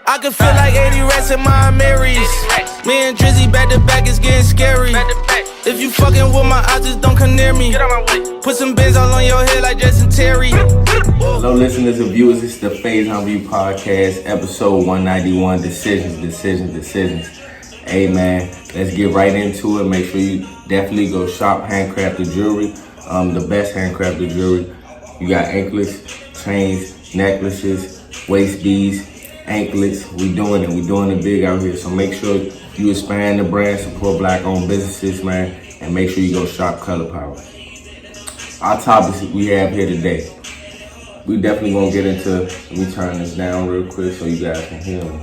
I can feel like 80 rats in my Marys. Me and Drizzy back to back, it's getting scary. If you fucking with my eyes, just don't come near me. Put some bins all on your head like Jason Terry. Hello, listeners and viewers. It's the Faison View Podcast, episode 191. Decisions. Hey man, let's get right into it. Make sure you definitely go shop handcrafted jewelry. The best handcrafted jewelry. You got anklets, chains, necklaces, waist beads, anklets. We doing it big out here. So make sure you expand the brand, support black-owned businesses, man, and make sure you go shop Color Power. Our topics we have here today. We definitely gonna get into. Let me turn this down real quick so you guys can hear me.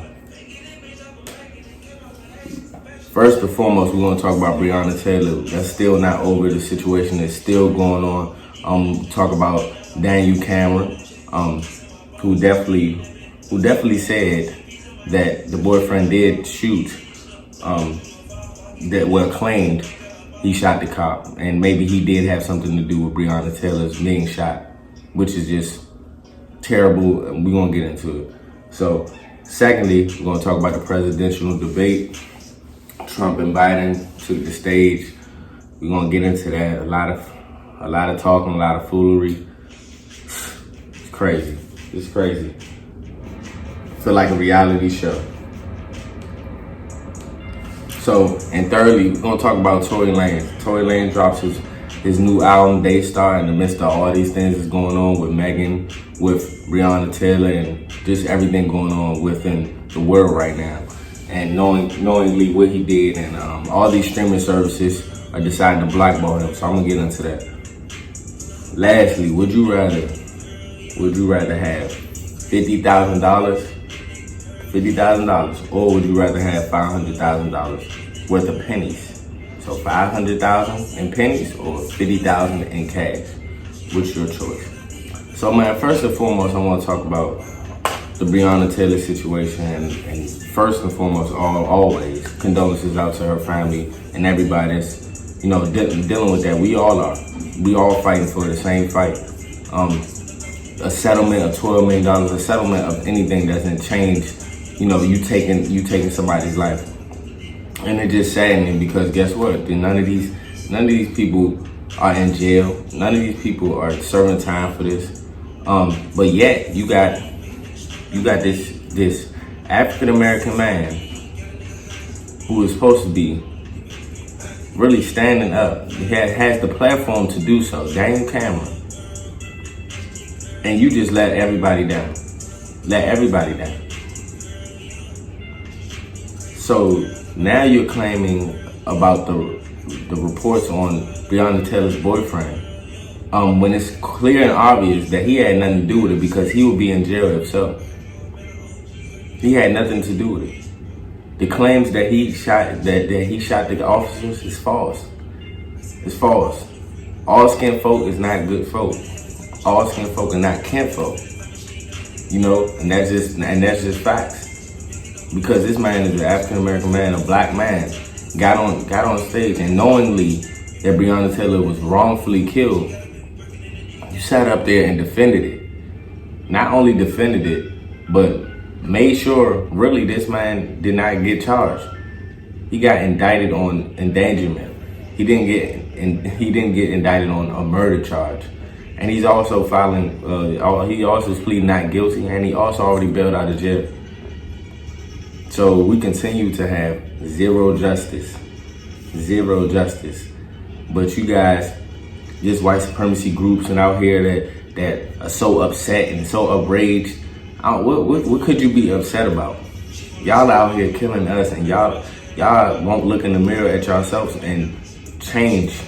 First and foremost, we're gonna talk about Breonna Taylor. That's still not over. The situation is still going on. Talk about Daniel Cameron, who definitely said that the boyfriend did shoot, claimed he shot the cop, and maybe he did have something to do with Breonna Taylor's being shot, which is just terrible, and we're gonna get into it. So, secondly, we're gonna talk about the presidential debate. Trump and Biden took the stage. We're gonna get into that. A lot of talking, a lot of foolery. It's crazy. Feel like a reality show. So, and thirdly, we're gonna talk about Tory Lanez. Tory Lanez drops his new album, Daystar, in the midst of all these things that's going on with Megan, with Breonna Taylor, and just everything going on within the world right now. And knowingly what he did, and all these streaming services are deciding to blackball him. So I'm gonna get into that. Lastly, would you rather have $50,000, or would you rather have $500,000 worth of pennies? So 500,000 in pennies or 50,000 in cash? What's your choice? So man, first and foremost, I want to talk about the Breonna Taylor situation, and first and foremost, always condolences out to her family and everybody that's dealing with that. We all are. We all fighting for the same fight. A settlement of $12 million, a settlement of anything doesn't change. You taking somebody's life, and it just saddening because guess what? None of these people are in jail. None of these people are serving time for this. But yet you got this African American man who is supposed to be really standing up. He has the platform to do so, Daniel Cameron, and you just let everybody down. So now you're claiming about the reports on Breonna Taylor's boyfriend, when it's clear and obvious that he had nothing to do with it, because he would be in jail himself. He had nothing to do with it. The claims that he shot the officers is false. It's false. All skin folk is not good folk. All skin folk are not kinfolk. And that's just facts. Because this man is an African American man, a black man, got on stage, and knowingly that Breonna Taylor was wrongfully killed, you sat up there and defended it. Not only defended it, but made sure really this man did not get charged. He got indicted on endangerment. He didn't get indicted on a murder charge. And he's also he also is pleading not guilty, and he also already bailed out of jail. So we continue to have zero justice. But you guys, just white supremacy groups and out here that are so upset and so outraged, what could you be upset about? Y'all out here killing us, and y'all won't look in the mirror at yourselves and change.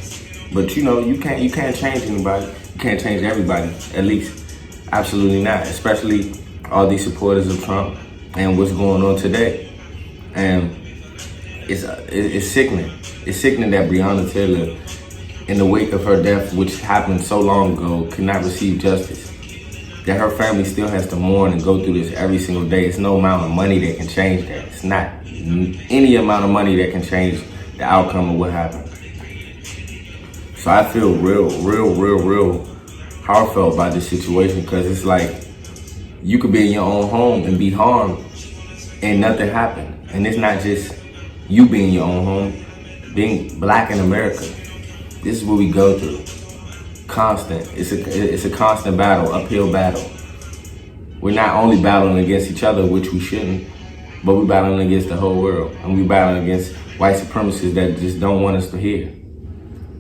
But you can't change anybody. You can't change everybody, at least. Absolutely not. Especially all these supporters of Trump and what's going on today. And it's sickening. It's sickening that Breonna Taylor, in the wake of her death, which happened so long ago, cannot receive justice. That her family still has to mourn and go through this every single day. It's no amount of money that can change that. It's not any amount of money that can change the outcome of what happened. So I feel real heartfelt about this situation, because it's like you could be in your own home and be harmed, and nothing happened. And it's not just you being your own home, being black in America. This is what we go through. Constant. It's a constant battle, uphill battle. We're not only battling against each other, which we shouldn't, but we're battling against the whole world. And we're battling against white supremacists that just don't want us to hear.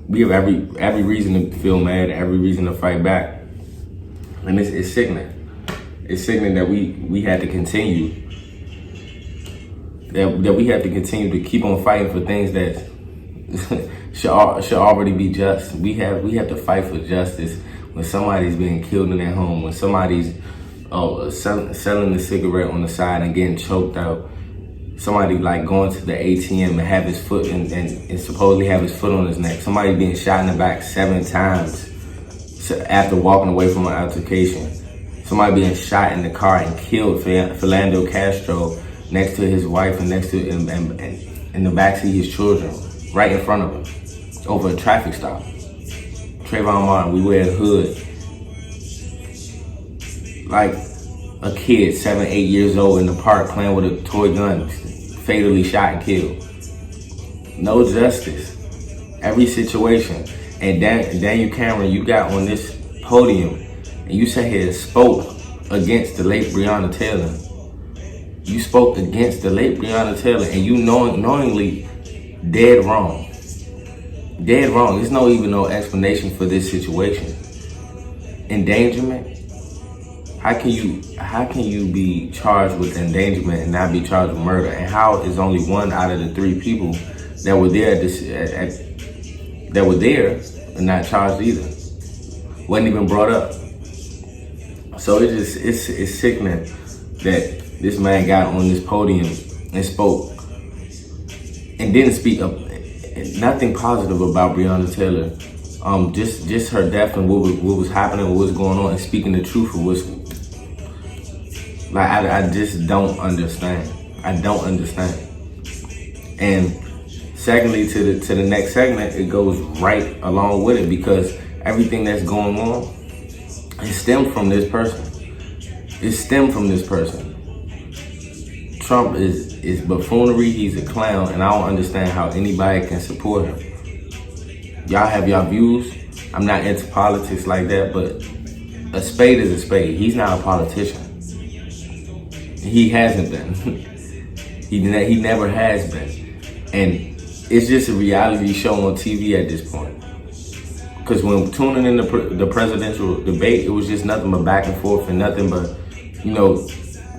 We have every reason to feel mad, every reason to fight back. And it's sickening. It's sickening that we had to continue. That we have to continue to keep on fighting for things that should already be just. We have to fight for justice when somebody's being killed in their home, when somebody's selling the cigarette on the side and getting choked out. Somebody like going to the ATM and have his foot and supposedly have his foot on his neck. Somebody being shot in the back 7 times after walking away from an altercation. Somebody being shot in the car and killed. Philando Castro next to his wife and next to him and in the backseat his children, right in front of him, over a traffic stop. Trayvon Martin, we wear a hood. Like a kid, 7, 8 years old in the park playing with a toy gun, fatally shot and killed. No justice. Every situation. And Daniel Cameron, you got on this podium and you sat here and spoke against the late Breonna Taylor. You spoke against the late Breonna Taylor and you knowingly dead wrong. Dead wrong. There's no explanation for this situation. Endangerment. How can you be charged with endangerment and not be charged with murder? And how is only 1 out of the 3 people that were there that were there and not charged either? Wasn't even brought up. So it's sickening that this man got on this podium and spoke and didn't speak up nothing positive about Breonna Taylor. Just her death and what was happening, what was going on, and speaking the truth of what's like. I just don't understand. I don't understand. And secondly, to the next segment, it goes right along with it because everything that's going on is stemmed from this person. It's stemmed from this person. Trump is buffoonery. He's a clown, and I don't understand how anybody can support him. Y'all have y'all views. I'm not into politics like that, but a spade is a spade. He's not a politician. He hasn't been. He never has been. And it's just a reality show on TV at this point. Because when tuning in the presidential debate, it was just nothing but back and forth and nothing but,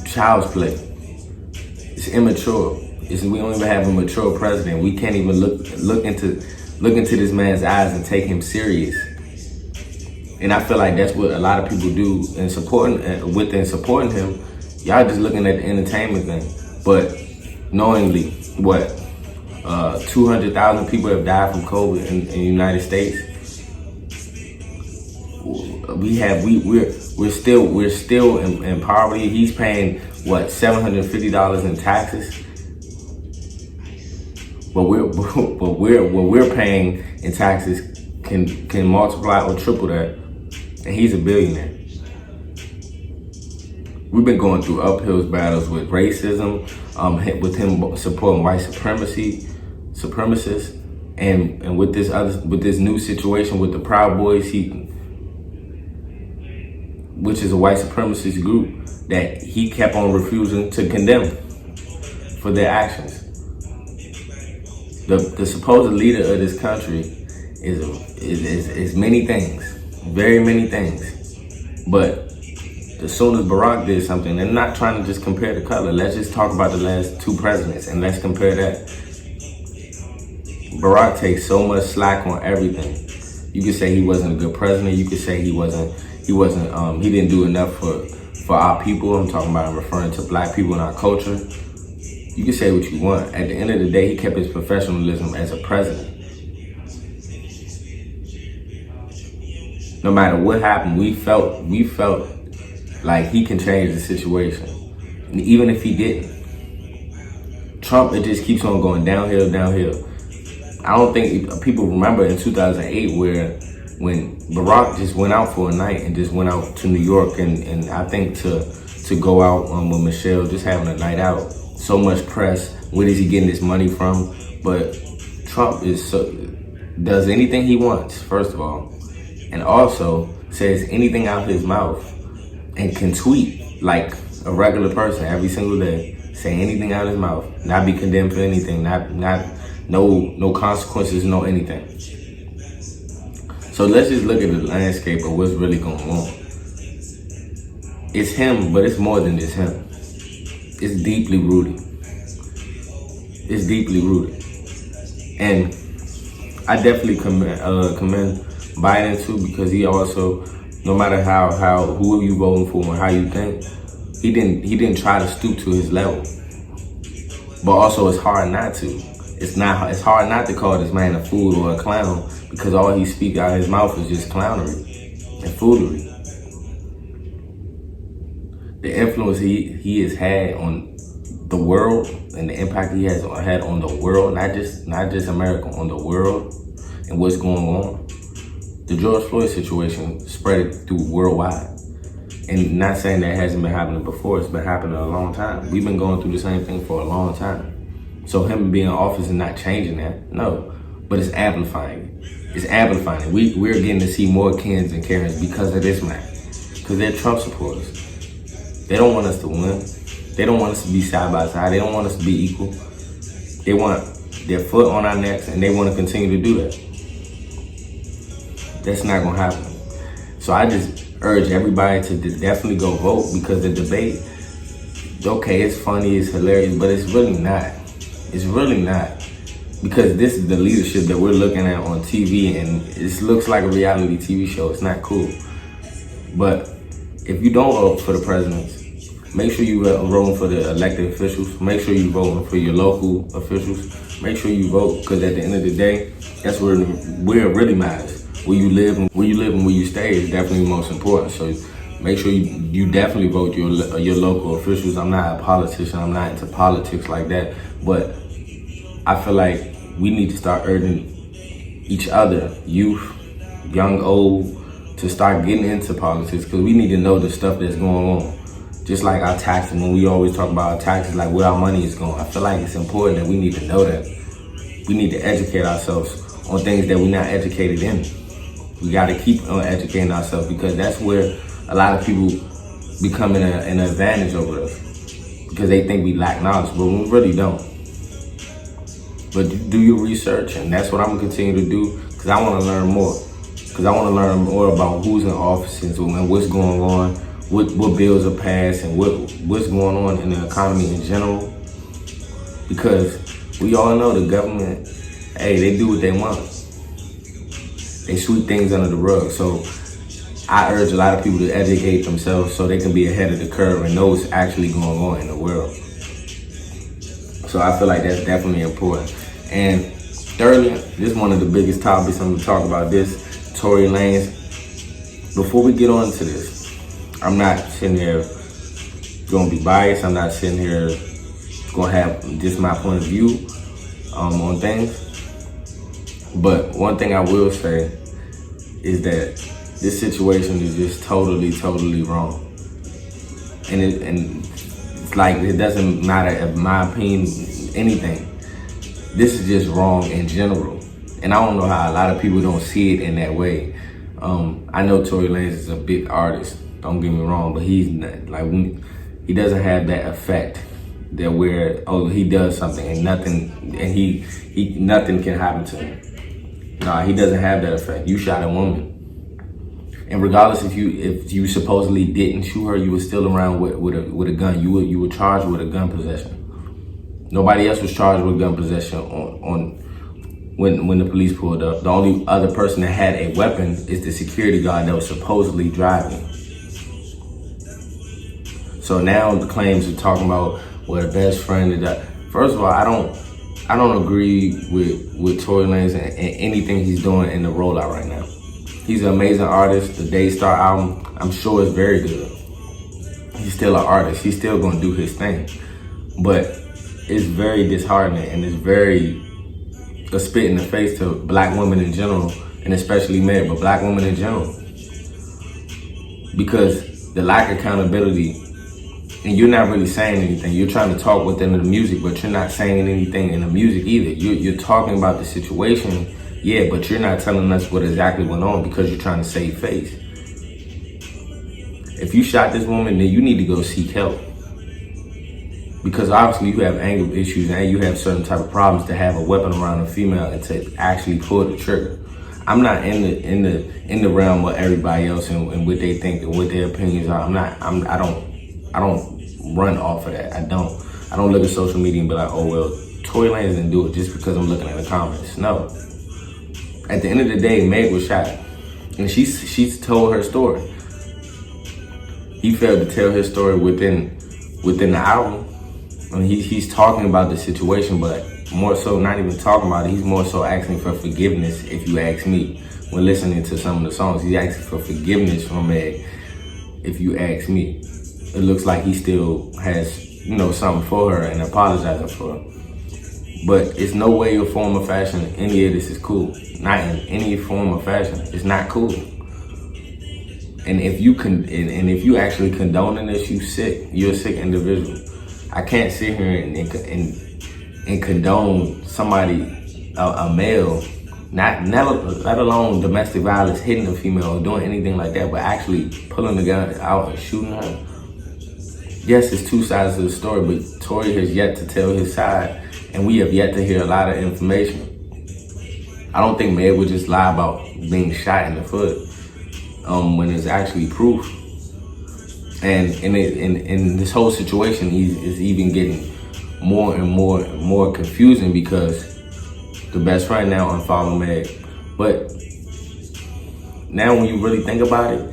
child's play. It's immature. We don't even have a mature president. We can't even look into this man's eyes and take him serious. And I feel like that's what a lot of people do in supporting him. Y'all just looking at the entertainment thing. But knowingly, 200,000 people have died from COVID in the United States. We're still in poverty. He's paying $750 in taxes. But what we're paying in taxes can multiply or triple that, and he's a billionaire. We've been going through uphill battles with racism, with him supporting white supremacists, and with this new situation with the Proud Boys, which is a white supremacist group that he kept on refusing to condemn for their actions. The supposed leader of this country is many things, very many things. But as soon as Barack did something, and not trying to just compare the color, let's just talk about the last 2 presidents and let's compare that. Barack takes so much slack on everything. You could say he wasn't a good president. You could say he didn't do enough for our people. I'm talking about, I'm referring to black people in our culture. You can say what you want. At the end of the day, he kept his professionalism as a president. No matter what happened, we felt like he can change the situation. And even if he didn't, Trump, it just keeps on going downhill. I don't think people remember in 2008 when Barack just went out for a night and just went out to New York and I think to go out with Michelle, just having a night out, so much press. Where is he getting this money from? But Trump does anything he wants, first of all, and also says anything out his mouth and can tweet like a regular person every single day, say anything out his mouth, not be condemned for anything, no consequences, no anything. So let's just look at the landscape of what's really going on. It's him, but it's more than just him. It's deeply rooted. It's deeply rooted. And I definitely commend Biden too, because he also, no matter who you voting for and how you think, he didn't try to stoop to his level. But also it's hard not to. It's hard not to call this man a fool or a clown, because all he speaks out of his mouth is just clownery and foolery. The influence he has had on the world and the impact he has had on the world, not just America, on the world and what's going on. The George Floyd situation spread through worldwide. And not saying that it hasn't been happening before, it's been happening a long time. We've been going through the same thing for a long time. So him being in office and not changing that, no. But it's amplifying it. It's amplifying it. We're getting to see more Kens and Karens because of this man. Because they're Trump supporters. They don't want us to win. They don't want us to be side by side. They don't want us to be equal. They want their foot on our necks, and they want to continue to do that. That's not going to happen. So I just urge everybody to definitely go vote, because the debate, okay, it's funny, it's hilarious, but it's really not. It's really not. Because this is the leadership that we're looking at on TV, and it looks like a reality TV show. It's not cool. But if you don't vote for the presidents, make sure you voting for the elected officials. Make sure you voting for your local officials. Make sure you vote, because at the end of the day, that's where it really matters. Where you live and where you stay is definitely most important. So make sure you definitely vote your local officials. I'm not a politician. I'm not into politics like that. But I feel like we need to start urging each other, youth, young, old, to start getting into politics, because we need to know the stuff that's going on. Just like our taxes, when we always talk about our taxes, like where our money is going. I feel like it's important that we need to know that. We need to educate ourselves on things that we're not educated in. We got to keep on educating ourselves, because that's where a lot of people become an advantage over us, because they think we lack knowledge, but we really don't. But do your research, and that's what I'm going to continue to do, because I want to learn more. Because I want to learn more about who's in offices and what's going on, what bills are passed, and what's going on in the economy in general. Because we all know the government, hey, they do what they want. They sweep things under the rug. So I urge a lot of people to educate themselves so they can be ahead of the curve and know what's actually going on in the world. So I feel like that's definitely important. And thirdly, this is one of the biggest topics I'm going to talk about, this Tory lanez. Before we get on to this, I'm not sitting here going to be biased. I'm not sitting here going to have just my point of view on things. But one thing I will say is that this situation is just totally wrong. And it's like, it doesn't matter, in my opinion, anything. This is just wrong in general. And I don't know how a lot of people don't see it in that way. I know Tory Lanez is a big artist, don't get me wrong, but he's not, like, he doesn't have that effect that where, oh, he does something and nothing can happen to him. Nah, he doesn't have that effect. You shot a woman. And regardless if you supposedly didn't shoot her, you were still around with a gun. You were charged with a gun possession. Nobody else was charged with gun possession on when the police pulled up. The only other person that had a weapon is the security guard that was supposedly driving. So now the claims are talking about, well, the best friend did that. First of all, I don't agree with Tory Lanez and anything he's doing in the rollout right now. He's an amazing artist. The Daystar album, I'm sure, is very good. He's still an artist. He's still going to do his thing. But it's very disheartening, and it's very a spit in the face to black women in general, and especially men, but black women in general. Because the lack of accountability And you're not really saying anything. You're trying to talk within the music, but you're not saying anything in the music either. You're talking about the situation, yeah, but you're not telling us what exactly went on because you're trying to save face. If you shot this woman, then you need to go seek help. Because obviously you have anger issues and you have certain type of problems to have a weapon around a female and to actually pull the trigger. I'm not in the realm of everybody else and what they think and what their opinions are. I don't run off of that. I don't look at social media and be like, oh well, Tory Lanez didn't do it just because I'm looking at the comments. No. At the end of the day, Meg was shot, and she's told her story. He failed to tell his story within the hour. I mean, he's talking about the situation, but more so not even talking about it. He's more so asking for forgiveness, if you ask me. When listening to some of the songs, he's asking for forgiveness from Meg, if you ask me. It looks like he still has, something for her and apologizing for her. But it's no way or form or fashion any of this is cool. Not in any form or fashion. It's not cool. And if you actually condoning this, you're a sick individual. I can't sit here and condone somebody, a male, not let alone domestic violence, hitting a female or doing anything like that, but actually pulling the gun out and shooting her. Yes, it's two sides of the story, but Tory has yet to tell his side, and we have yet to hear a lot of information. I don't think Meg would just lie about being shot in the foot when there's actually proof. And in this whole situation is even getting more and more confusing because the best friend now unfollowed Meg. But now when you really think about it,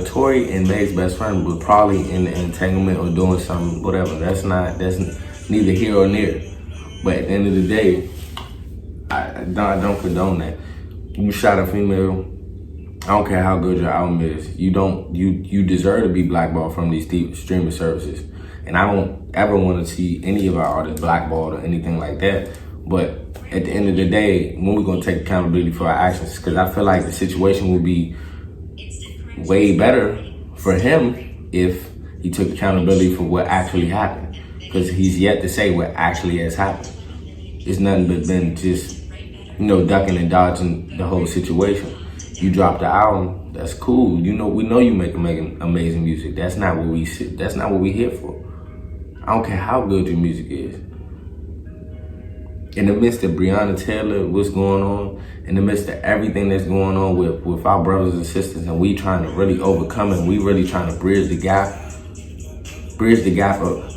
Tory and Meg's best friend were probably in the entanglement or doing something, whatever. That's neither here or there. But at the end of the day, I don't condone that. You shot a female. I don't care how good your album is. You deserve to be blackballed from these streaming services. And I don't ever want to see any of our artists blackballed or anything like that. But at the end of the day, when we're going to take accountability for our actions, because I feel like the situation would be way better for him if he took accountability for what actually happened. Because he's yet to say what actually has happened. It's nothing but been just, ducking and dodging the whole situation. You dropped the album, that's cool. We know you make amazing music. That's not what we're here for. I don't care how good your music is. In the midst of Breonna Taylor, what's going on, in the midst of everything that's going on with our brothers and sisters, and we trying to really overcome it, and we really trying to bridge the gap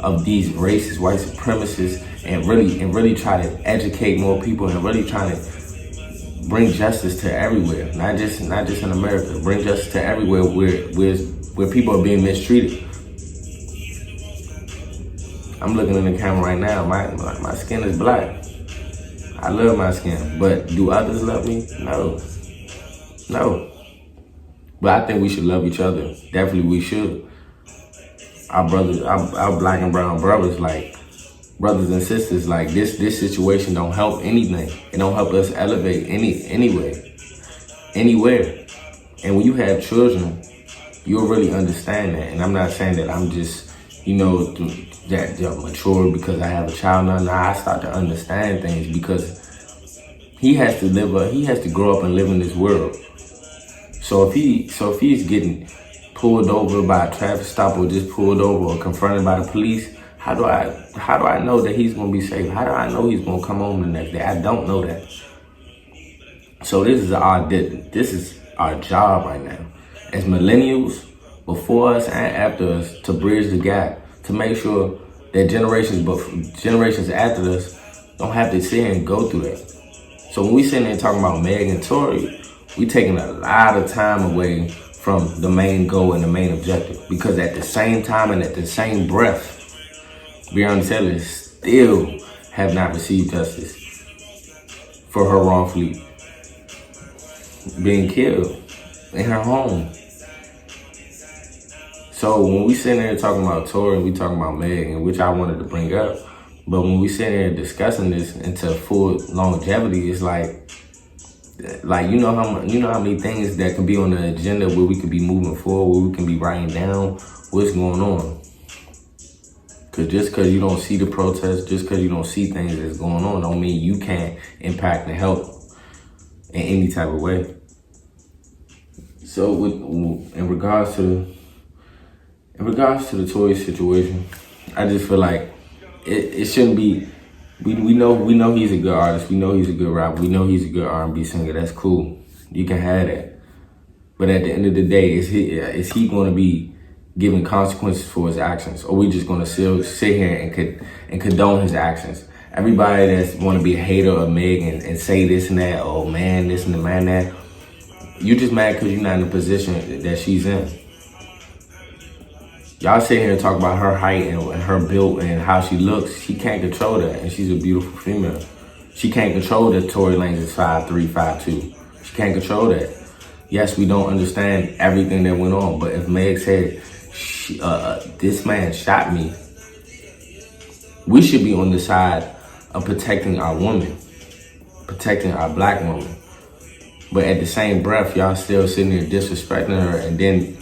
of these racist white supremacists, and really try to educate more people, and really trying to bring justice to everywhere, not just in America. Bring justice to everywhere where people are being mistreated. I'm looking in the camera right now. My skin is black. I love my skin, but do others love me? No. But I think we should love each other. Definitely, we should. Our brothers, our black and brown brothers, like brothers and sisters, like this situation don't help anything. It don't help us elevate anywhere. And when you have children, you'll really understand that. And I'm not saying that I'm just, that mature because I have a child. No, I start to understand things because he has to grow up and live in this world. So if he's getting pulled over by a traffic stop or just pulled over or confronted by the police, how do I know that he's gonna be safe? How do I know he's gonna come home the next day? I don't know that. So this is our job right now as millennials, before us and after us, to bridge the gap, to make sure that generations after us don't have to sit here and go through that. So when we sitting there talking about Meg and Tory, we taking a lot of time away from the main goal and the main objective. Because at the same time and at the same breath, Breonna Taylor still have not received justice for her wrongfully being killed in her home. So when we sitting there talking about Tory and we talking about Meg, which I wanted to bring up, but when we sitting there discussing this into full longevity, it's like Like, you know how many things that can be on the agenda where we could be moving forward, where we can be writing down what's going on. Cause just cause you don't see the protests, just cause you don't see things that's going on, don't mean you can't impact and help in any type of way. So in regards to the Tory situation, I just feel like it shouldn't be. We know he's a good artist. We know he's a good rapper. We know he's a good R&B singer. That's cool. You can have that. But at the end of the day, is he going to be giving consequences for his actions, or we just going to sit here and condone his actions? Everybody that's want to be a hater of Meg and say this and that, oh man, this and the man that, you just mad because you're not in the position that she's in. Y'all sit here and talk about her height and her build and how she looks. She can't control that, and she's a beautiful female. She can't control that Tory Lanez is 5'3", 5'2". She can't control that. Yes, we don't understand everything that went on, but if Meg said, this man shot me, we should be on the side of protecting our woman, protecting our black woman. But at the same breath, y'all still sitting there disrespecting her, and then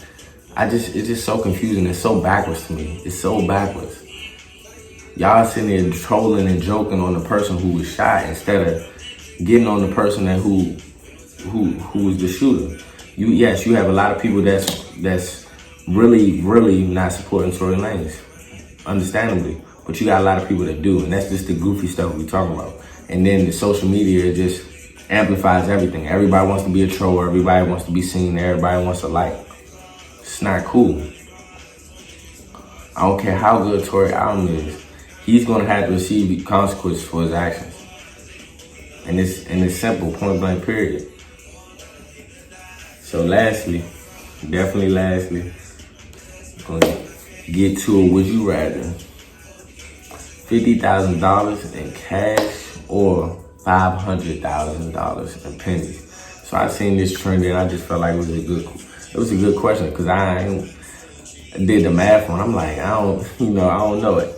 it's just so confusing. It's so backwards to me. It's so backwards. Y'all sitting there trolling and joking on the person who was shot instead of getting on the person that who was the shooter. You have a lot of people that's really not supporting Tory Lanez, understandably. But you got a lot of people that do, and that's just the goofy stuff we talk about. And then the social media just amplifies everything. Everybody wants to be a troll. Everybody wants to be seen. Everybody wants to like. It's not cool. I don't care how good Tory album is. He's gonna have to receive consequences for his actions. And it's simple, point blank, period. So definitely lastly, I'm gonna get to it. Would you rather $50,000 in cash or $500,000 in pennies? So I seen this trend and I just felt like it was a good question, because I did the math on it. I'm like, I don't know it.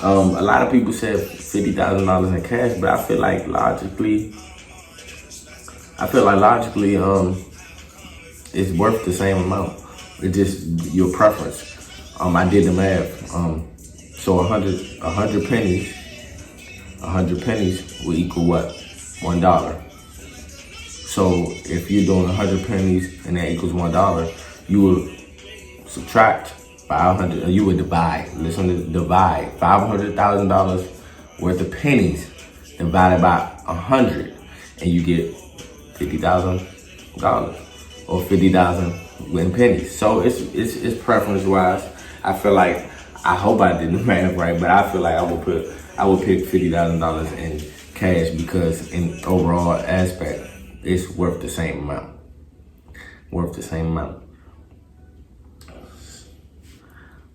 A lot of people said $50,000 in cash, but I feel like logically, it's worth the same amount. It's just your preference. I did the math. So 100 pennies will equal what? $1. So if you're doing 100 pennies and that equals $1, you will subtract 500, or you would divide. Listen to divide. $500,000 worth of pennies divided by 100, and you get $50,000 or 50,000 in pennies. So it's preference wise. I feel like, I hope I did the math right, but I feel like I would pick $50,000 in cash, because in overall aspect, it's worth the same amount.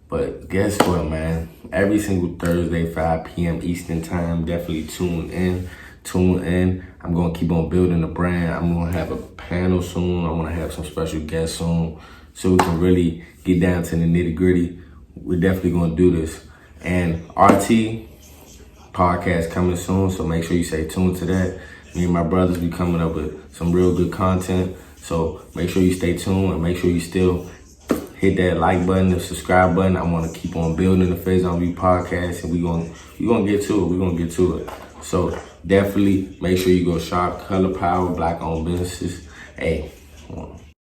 But guess what, man? Every single Thursday, 5 p.m. Eastern time, definitely tune in. I'm gonna keep on building the brand. I'm gonna have a panel soon. I wanna have some special guests soon, so we can really get down to the nitty gritty. We're definitely gonna do this. And RT podcast coming soon, so make sure you stay tuned to that. Me and my brothers be coming up with some real good content. So make sure you stay tuned, and make sure you still hit that like button, the subscribe button. I want to keep on building the Faison podcast, and we gonna get to it. So definitely make sure you go shop, color power, black owned businesses. Hey,